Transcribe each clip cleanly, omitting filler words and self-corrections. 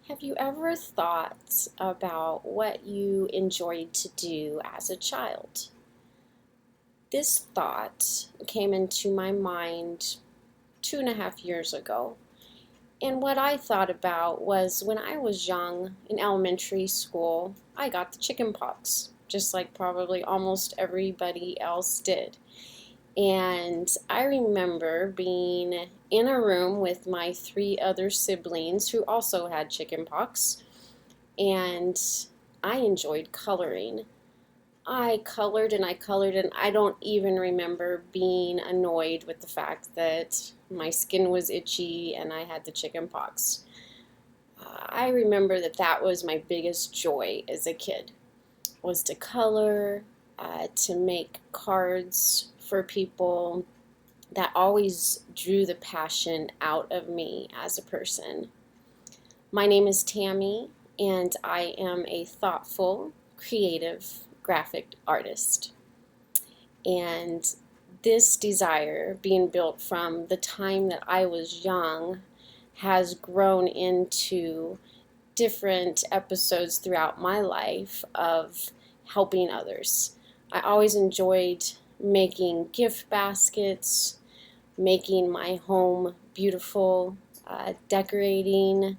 Have you ever thought about what you enjoyed to do as a child? This thought came into my mind 2.5 years ago. And what I thought about was when I was young in elementary school, I got the chicken pox, just like probably almost everybody else did. And I remember being in a room with my three other siblings who also had chicken pox, and I enjoyed coloring. I colored and I colored, and I don't even remember being annoyed with the fact that my skin was itchy and I had the chicken pox. I remember that that was my biggest joy as a kid, was to color, to make cards for people. That always drew the passion out of me as a person. My name is Tammy, and I am a thoughtful, creative graphic artist. And this desire, being built from the time that I was young, has grown into different episodes throughout my life of helping others. I always enjoyed making gift baskets, making my home beautiful, decorating.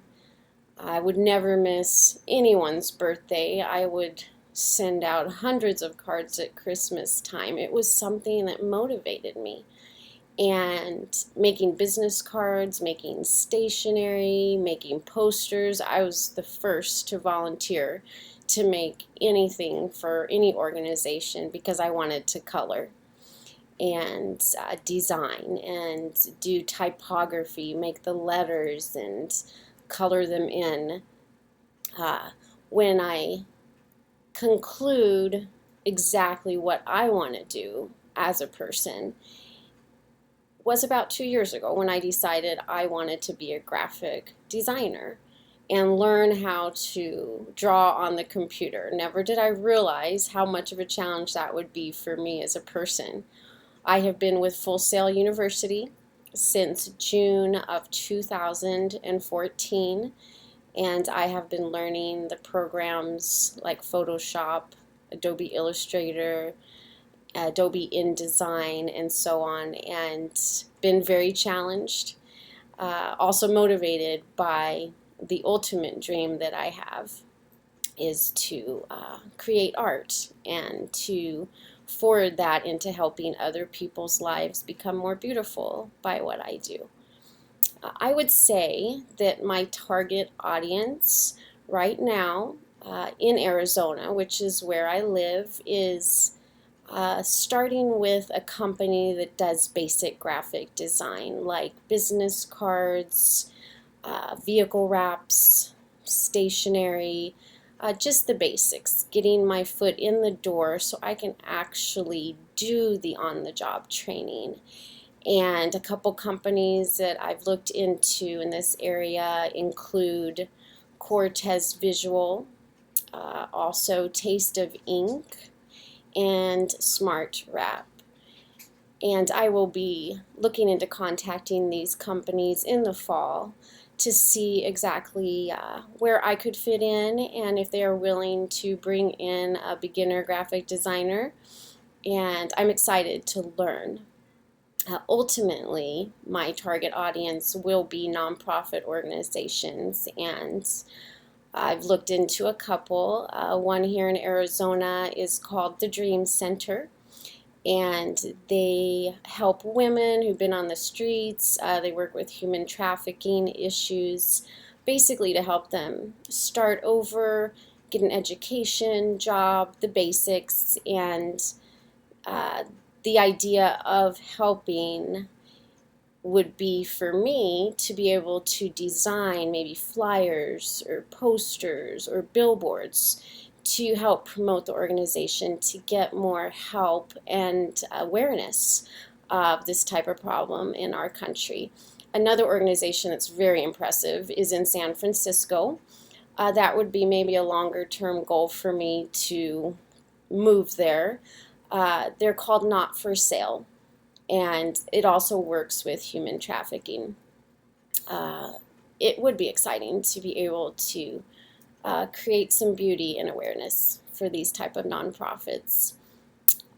I would never miss anyone's birthday. I would send out hundreds of cards at Christmas time. It was something that motivated me. And making business cards, making stationery, making posters. I was the first to volunteer to make anything for any organization because I wanted to color and design and do typography, make the letters and color them in. When I conclude exactly what I want to do as a person was about 2 years ago when I decided I wanted to be a graphic designer and learn how to draw on the computer. Never did I realize how much of a challenge that would be for me as a person. I have been with Full Sail University since June of 2014, and I have been learning the programs like Photoshop, Adobe Illustrator, Adobe InDesign, and so on, and been very challenged. Also motivated by the ultimate dream that I have is to create art and to forward that into helping other people's lives become more beautiful by what I do. I would say that my target audience right now in Arizona, which is where I live, is starting with a company that does basic graphic design like business cards, vehicle wraps, stationery, just the basics, getting my foot in the door so I can actually do the on-the-job training. And a couple companies that I've looked into in this area include Cortez Visual, also Taste of Ink, and Smart Wrap. And I will be looking into contacting these companies in the fall to see exactly where I could fit in and if they are willing to bring in a beginner graphic designer. And I'm excited to learn. Ultimately, my target audience will be nonprofit organizations, and I've looked into a couple. One here in Arizona is called the Dream Center, and they help women who've been on the streets. They work with human trafficking issues, basically to help them start over, get an education, job, the basics, and the idea of helping would be for me to be able to design maybe flyers or posters or billboards to help promote the organization to get more help and awareness of this type of problem in our country. Another organization that's very impressive is in San Francisco. That would be maybe a longer term goal for me to move there. They're called Not for Sale, and it also works with human trafficking. it would be exciting to be able to create some beauty and awareness for these type of nonprofits.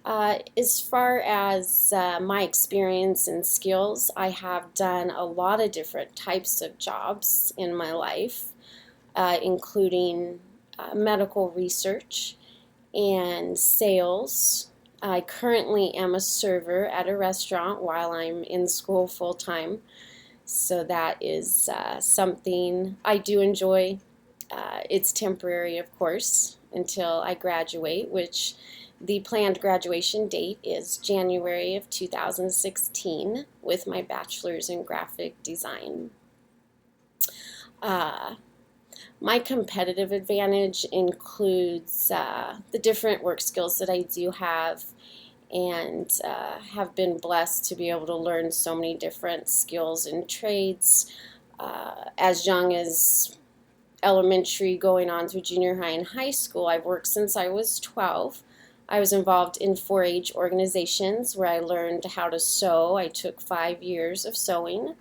As far as my experience and skills, I have done a lot of different types of jobs in my life, including medical research and sales. I currently am a server at a restaurant while I'm in school full time, so that is something I do enjoy. It's temporary, of course, until I graduate, which the planned graduation date is January of 2016 with my bachelor's in graphic design. Uh, my competitive advantage includes the different work skills that I do have, and have been blessed to be able to learn so many different skills and trades as young as elementary going on through junior high and high school. I've worked since I was 12. I was involved in 4-H organizations where I learned how to sew. I took 5 years of sewing.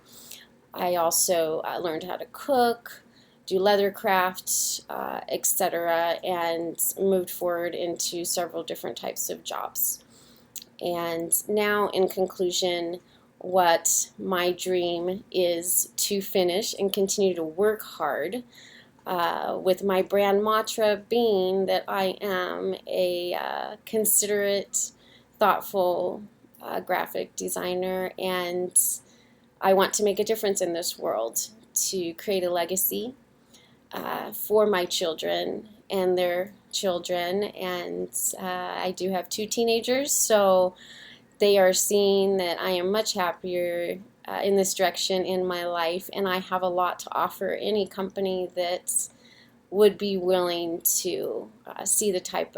I also learned how to cook, do leather crafts, etc., and moved forward into several different types of jobs. And now, in conclusion, what my dream is to finish and continue to work hard, with my brand mantra being that I am a considerate, thoughtful graphic designer, and I want to make a difference in this world to create a legacy for my children and their children. And I do have 2 teenagers, so they are seeing that I am much happier in this direction in my life, and I have a lot to offer any company that would be willing to see the type